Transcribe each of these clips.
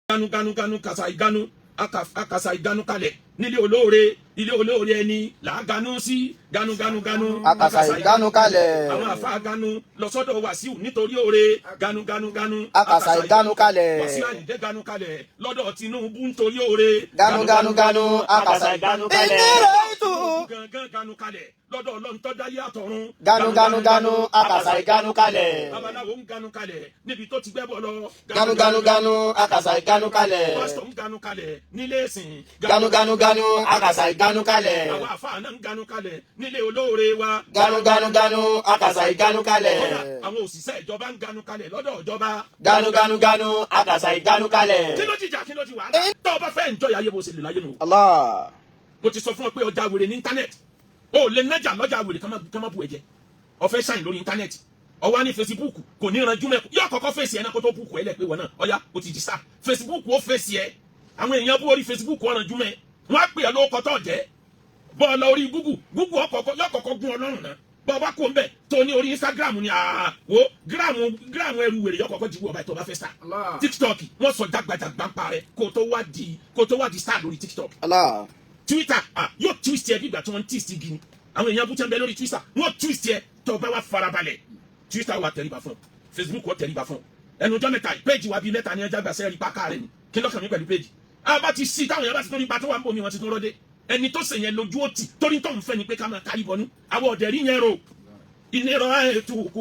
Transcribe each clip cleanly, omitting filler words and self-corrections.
ganu kàsà ìganu akàsà ìganu kalẹ̀ nílé olóore ilé olóore ẹni là á ganu sí ganu akàsà ìganu kalẹ̀. àwọn àfa ganu lọ́sọ́dọ̀ Wàsíù nítorí oore ganu akàsà ìganu kalẹ̀. Wàsíù Àyìndé ganu kalẹ̀ lọ́dọ̀ Tinubu nítorí oore ganu akàsà ìganu kalẹ̀. ìnira ètò. gangan ganu kalẹ̀ lọ́dọ̀ Ọlọ́run tó dáyé àtọ̀run ganu akàsà ìganu kalẹ̀. babaláwo ń ganu kalẹ̀ níbi tó ti gbẹ́bọ̀ lọ ganu akàsà ìganu kalẹ̀. pásítọ̀ ń ganu kalẹ̀ nílé ìsìn ganu akàsà ìganu kalẹ̀. àwọn àfáà náà ń ganu kalẹ̀ nílé olóore wa ganu akàsà ìganu kalẹ̀. kódà àwọn òṣìṣẹ́ ìjọba ń ganu kalẹ̀ lọ́dọ̀ ìjọba ganu akàsà ìganu kalẹ̀. kí ló dìjà kí ló di wàhálà tó o bá fẹ́ enjoy ayé bó ṣe lè láyé nù. Allah. mo ti sọ fún ọ pé ọjà wèrè ní íńtánẹ́ẹ̀tì o lè nájà lọ́jà wèrè kán má bu ẹ̀jẹ̀ ọ̀fẹ́ ṣàìn lórí íńtánẹ́ẹ̀tì ọwọ́ ní Facebook kò ní ranjú mẹ́kù yóò kọ́kọ́ fèsì ẹ̀ náà kó tó búùkù ẹ̀ lẹ̀ pé wọ́n náà ọ̀yá o ti di star Facebook ó fèsì ẹ̀ àwọn èèyàn bú orí Facebook ó ranjú mẹ́ wọ́n á pè ẹ́ lówó kọ́tọ́ jẹ́ bọ́ọ̀lù orí Google yóò kọ́kọ́ gún ọlọ́run náà bọ́ọ̀ bá kó ń bẹ̀ tó ní orí Instagram ni wo gíráàmù ẹrù wèrè yóò kọ́kọ́ jíwọ́ ọba ẹ̀ tó bá fẹ́ star TikTok wọ́n sọ jágbàjàgbà ń parẹ́ kó tó wá di star lórí TikTok Twitter yóò twist ẹ bí ìgbà tí wọ́n ń twist igi ni àwọn èèyàn bútẹ́ ń bẹ lórí Twitter wọ́n twist ẹ tó bá wà farabalẹ̀ Twitter wà tẹríba fún Facebook wà tẹríba fún ẹnu ọjọ́ mẹ́ta péjì wa bíi mẹ́ta ní ẹja gbàsẹ́ rí pákà rẹ̀ ni kí lọ́kàn mi pẹ̀lú péjì bá ti sí táwọn èèyàn bá ti tó nípa tó wà ń bò mí wọn ti tún rọ́dé ẹni tó sèyẹn lójú ó tì torí tó ń fẹ́ ni pé ká máa kárí bọnú àwọn ọ̀dẹ̀ rí yẹn ro ìnira ètò òkú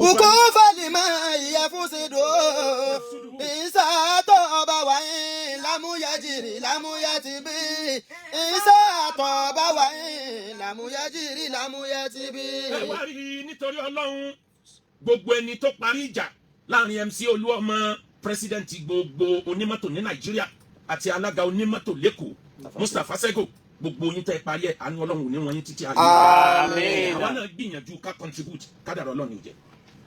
fẹ́lì máa yẹ fún ṣèdò ìsàtọ̀ ọba wáyé lámúyẹ ti bí ìsàtọ̀ ọba wáyé lámúyẹ ti bí. ẹ wá rí nítorí Ọlọ́run gbogbo ẹni tó parí ìjà láàrin MC Olúọmọ pírẹsidẹ́ǹtì gbogbo onímọ́tò ní Nàìjíríà àti alága onímọ́tò lẹ́kọ̀ọ́ Mustapha Sego gbogbo yín tẹ́ parí ẹ̀ àánú Ọlọ́run ò ní wọn yín títí ayé. Àmín. àwa náà gbìyànjú ká contribute kádàrá Ọlọ́run ò jẹ́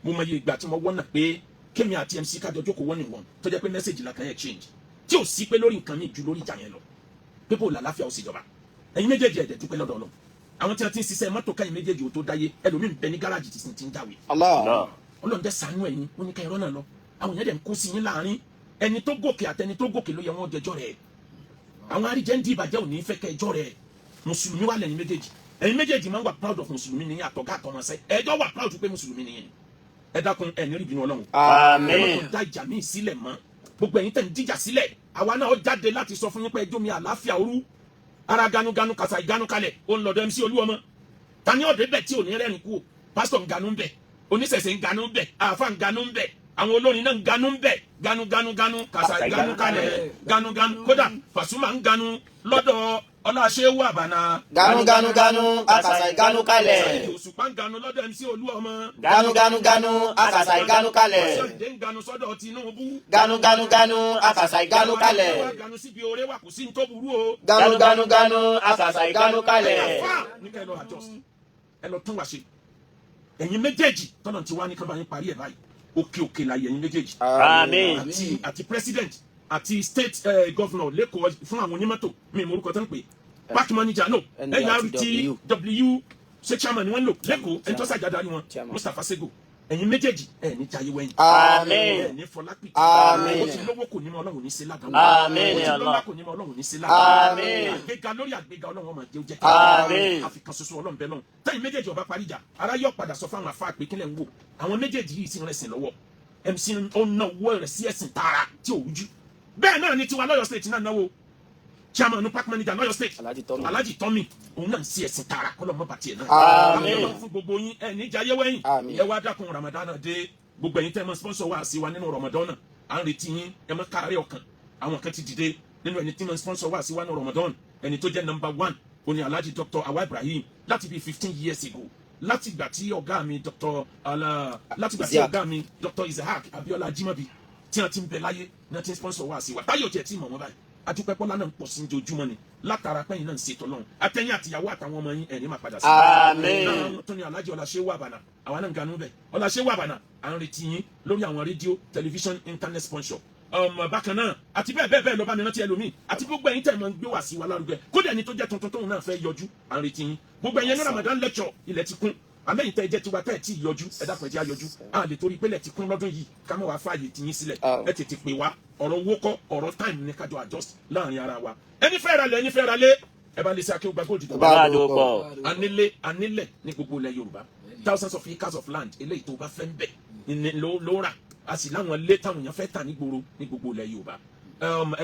mo mọ iye ìgbà tí mo wọ́nà pé kémi àti MC kájọ jókòó wọ́n ní wọn tó jẹ́ pé mẹ́sẹ̀gì la kàn yẹn change tí ò sí pé lórí nǹkan mi ju lórí ìjà yẹn lọ pé bó làlàáfíà ó sì jọba ẹ̀yin méjèèjì ẹ̀dẹ̀ dúpẹ́ lọ́dọ̀ Ọlọ́run àwọn tí wọ́n ti ń ṣiṣẹ́ mọ́tò káyìn méjèèjì ò tó dáyé ẹlòmíín bẹ ní gáràjì tí sì ti ń jáwé Ọlọ́run dẹ́ ṣàánú ẹ̀yin ó ní ká ẹ̀rọ náà lọ àwọn yẹn dẹ̀ ń kó sí yín láàrin ẹni tó gòkè àtẹni tó gòkè ló yẹ wọn jẹjọ́ rẹ̀ àwọn àríjẹ́ ń di ìbàjẹ́ òní fẹ́ kẹ́ ẹjọ́ rẹ̀ mùsùlùmí wà lẹ́yìn méjèèjì ẹ̀yin méjèèjì máa ń wà proud of mùsùlùmí ní àtọ̀gá àtọmọsẹ́ ẹjọ́ wà proud pé mùsùlùmí nìyẹn ẹ dákun ẹ ní rí ìbínú Ọlọ́run Àmín. ẹ má tó dá ìjà míì sílẹ̀ mọ́ gbogbo ẹ̀yin tẹ̀ ń díjà sílẹ̀ àwa náà ó jáde láti sọ fún yín pé ẹjọ́ mi àlàáfíà òru ara ganu kàṣà ìganu kalẹ̀ ó ń lọ́dọ̀ MC Olúọmọ tani ọ̀dẹ́ bẹ̀ tí ò ní rẹ́rìn kú o pásítọ̀ ń ganu ń bẹ̀ oníṣẹ̀ṣẹ̀ ń ganu ń bẹ̀ àáfà ń ganu ń bẹ̀ àwọn olórin náà ń ganu ń bẹ̀ ganu kàṣà ìganu kalẹ̀ ganu kódà Pasuma ń ganu lọ́dọ̀ Ọláṣẹ́wù Àbànà ganu akàsà ìganu kalẹ̀. Saheed Òṣùpá ń ganu lọ́dọ̀ MC Olúọmọ ganu akàsà ìganu kalẹ̀. Wàsíù Àyìndé ń ganu sọ́dọ̀ Tinubu ganu akàsà ìganu kalẹ̀. wá ganu síbi oore wà kò sí ní tó burú o ganu akàsà ìganu kalẹ̀. àfà ní ká ẹ lọ adjust ẹ lọ tún wá ṣe ẹ̀yin méjèèjì tọ́nà tí wàá ní kábàáyé parí ẹ̀ báyìí òkè láyé ẹ̀yin méjèèjì Àmín. àti president àti state governor lẹ́kọ̀ọ́ fún àwọn onímọ́tò mi ìmọ̀rúkọ tó ń pè park manager no NRTW ṣe chairman ni wọ́n ń lò lẹ́kọ̀ọ́ ẹni tó ṣàjàdá ni wọn Mustapha Sego ẹ̀yin méjèèjì ẹ̀ ní jayé wẹ̀yìn Àmín. ẹ̀ ní fọlápì Àmín. ó ti lówó kò ní mọ Ọlọ́run ní sí ládàá Àmín. ó ti lọ́lá kò ní mọ Ọlọ́run ní sí ládàá Àmín. àgbéga lórí àgbéga Ọlọ́run ọmọ jẹ́ ó jẹ́ Àmín. àfikàn ṣoṣo Ọlọ́run bẹ́ẹ̀ náà tẹ́yìn méjèèjì ọba parí ìjà ara yóò padà sọ fáwọn afá pé kílẹ̀ ń wò àwọn méjèèjì yìí sì ń rẹ̀sìn lọ́wọ́ MC ó ná owó rẹ̀ sí ẹ̀sìn tààrà tí ò rújú bẹ́ẹ̀ náà ni tiwa lọ́yọ̀ state náà náwó chairman park manager lọ́yọ̀ state Alhaji Tommy òun náà ń sí ẹ̀sìn tààrà kọ́lọ́ mọ́ bàtì ẹ̀ náà Àmín. àwọn fún gbogbo yín ẹ̀ ní jayé wẹ́yìn Àmín. ẹ wá dákun Ramadan náà dé gbogbo ẹ̀yin tẹ́ ẹ mọ sponsor wá sí wa nínú Ramadan náà à ń retí yín ẹ mọ káàárẹ̀ ọkàn àwọn kan ti dìde nínú ẹni tí mo sponsor wá sí wa nínú Ramadan ẹni tó jẹ́ number 1 oní Alhaji Dr. Awa Ibrahim láti bí 15 years ago láti ìgbà tí ọ̀gá mi Dr. Isaac Abiola Ajimobi tí wọ́n ti ń bẹ láyé ní wọ́n ti ń sponsor wá sí wa táyọ̀ tiẹ̀ tí mọ̀ wọ́n báyìí adúpẹ́ pọ́lá náà ń pọ̀ sí ojoojúmọ́ ni látara pẹ́yìn náà ń ṣètò lọ́hùn àtẹ̀yìn àtìyàwó àtàwọn ọmọ yín ẹ̀ní máa padà sí. Àmín. náà tó ní Alhaji Ọláṣẹ́wù Àbànà àwa náà ń ganú bẹ̀ Ọláṣẹ́wù Àbànà à ń retí yín lórí àwọn rédíò tẹlifíṣàn internet sponsor bákan náà àti bẹ́ẹ̀ lọ bá mi rántí ẹlòmíì àti gbogbo ẹ̀yin tẹ̀ máa ń gbé wá sí wa lárugẹ kódà ẹni tó jẹ́ tuntun tóun náà fẹ́ yọjú à ń retí yín gbogbo ẹ̀yin ní Ramadan lecture ilẹ̀ ti kún àmẹ́yìn tẹ́ ẹ jẹ́ tiwa tẹ́ ẹ tí yọjú ẹ dákun ẹ jẹ́ àyọjú a lè torí pé lẹ̀ ti kún lọ́dún yìí ká mọ̀ wá fààyè tiyín sílẹ̀ ẹ tètè pè wá ọ̀rọ̀ owó kọ́ ọ̀rọ̀ time ní kájọ adjust láàrin ara wa ẹni fẹ́ ra lẹ̀ ẹni fẹ́ ra lé ẹ bá lè ṣe Akeugba Gold tó bá dò pọ̀. anílẹ̀ ní gbogbo ilẹ̀ Yorùbá thousands of acres of land eléyìí tó bá fẹ́ ń bẹ̀ ló rà a sì láwọn ilé táwọn èèyàn fẹ́ tà nígboro ní gbogbo ilẹ̀ Yorùbá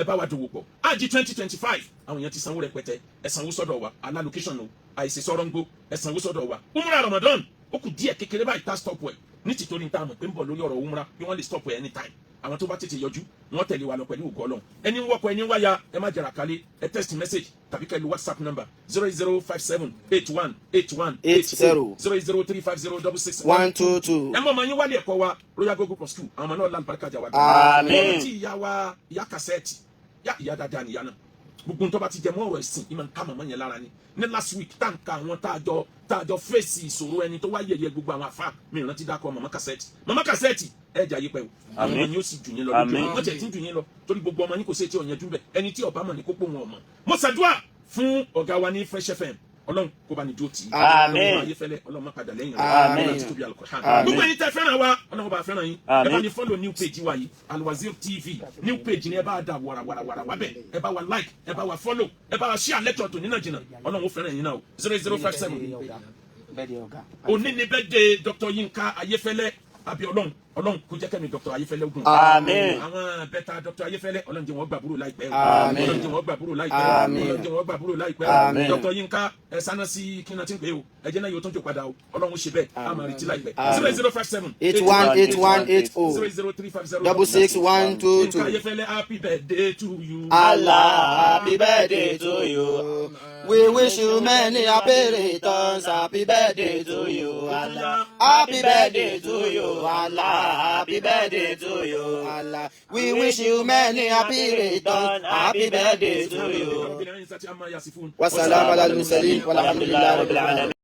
ẹ bá wa dòwò pọ̀ àjì 2025 àwọn èèyàn ti sanwó rẹpẹtẹ ẹ sanwó sọ́dọ̀ wa allocation o àìsè sọ̀rọ̀ ń gbó ẹ sanwó sọ́dọ̀ wa umrah Ramadan ó kù díẹ̀ kékeré báyìí tá stop ẹ̀ ní tìtorí ní táwọn pé ń bọ̀ lórí ọ̀rọ̀ umrah bí wọ́n lè stop ẹ̀ anytime àwọn tó bá tètè yọjú wọ́n tẹ̀lé wa lọ pẹ̀lú ògo Ọlọ́run ẹni ń wọ́kọ̀ ẹni ń wáyà ẹ má jẹrà kálé ẹ text message tàbí kẹ́ lu WhatsApp number 08057818180 0035066 ẹ mọ̀ ọmọ yín wálé ẹ̀kọ́ wa Royal Gogo Plus School àwọn ọmọ náà lálùbáríkà jà wá. Àmín. tí ìyá wa ìyá kàsẹ́ẹ̀tì ìyá dáadáa nìyá náà gbogbo nǹkan bá ti jẹ mọ́ ọ̀rọ̀ ẹ̀sìn ìmọ̀ nǹkan màmá yẹn lára ni ní last week tá nǹkan àwọn tá a jọ fèsì ìṣòro ẹni tó wá yẹ̀yẹ́ gbogbo àwọn àfa mi rántí dákọ̀ màmá kàsẹ́ẹ̀tì ẹ jà yí pẹ́ o àwọn ọmọ yín ó sì jù yín lọ lójú wọn tẹ̀ tí ń jù yín lọ torí gbogbo ọmọ yín kò sí etí ọ̀yẹ́jú bẹ̀ ẹni tí ọba mọ̀ ní kókó wọn ọmọ mo ṣàdúrà fún ọ̀gá wa ní Fresh FM Ọlọ́run kó bá ní dúró tì í Àmín. ayéfẹ́lẹ́ Ọlọ́run má padà lẹ́yìn Àmín. Ọlọ́run ti tóbi Al-Qur'an Àmín. gbogbo ẹni tẹ́ fẹ́ràn wa Ọlọ́run bá fẹ́ràn yín ẹ Àmín. bá ní follow new page wa yìí Al-Wazir TV new page ni ẹ bá dà wàràwàrà wà bẹ́ẹ̀ ẹ bá wa like ẹ bá wa follow ẹ bá wa share lecture tó nínà jìnnà Ọlọ́run ó fẹ́ràn yín náà o 0057 òní ni birthday Dr. Yinka Ayéfẹ́lẹ́ àbí Ọlọ́run kó jẹ́ kẹ́mi Dr. Ayéfẹ́lẹ́ ogun. Àmín. àwọn bẹ́tà Dr. Ayéfẹ́lẹ́ Ọlọ́run jẹ́ wọ́n gbàbúrò láìpẹ́ o. Àmín. Ọlọ́run jẹ́ wọ́n gbàbúrò láìpẹ́ o. Àmín. Ọlọ́run jẹ́ wọ́n gbàbúrò láìpẹ́ Àmín. o. Dr. Yinka ẹ sáná sí kí n náà ti ń pè o ẹ jẹ́ náà yóò tó ń jò padà o Ọlọ́run ṣe bẹ́ẹ̀ a máa retí láìpẹ́. Àmín. 0057 818180 00350 66122. Yinka Ayéfẹ́lẹ́ happy birthday to you. Allah, happy birthday to you. We wish you many happy returns. Happy birthday to you. Allah, happy birthday to you. Allah, happy birthday to you. Allah, we wish you many happy returns. Happy birthday to you. Rabbil alamin. Wassalamu ala al-mursalin walhamdulillahi rabbil alamin.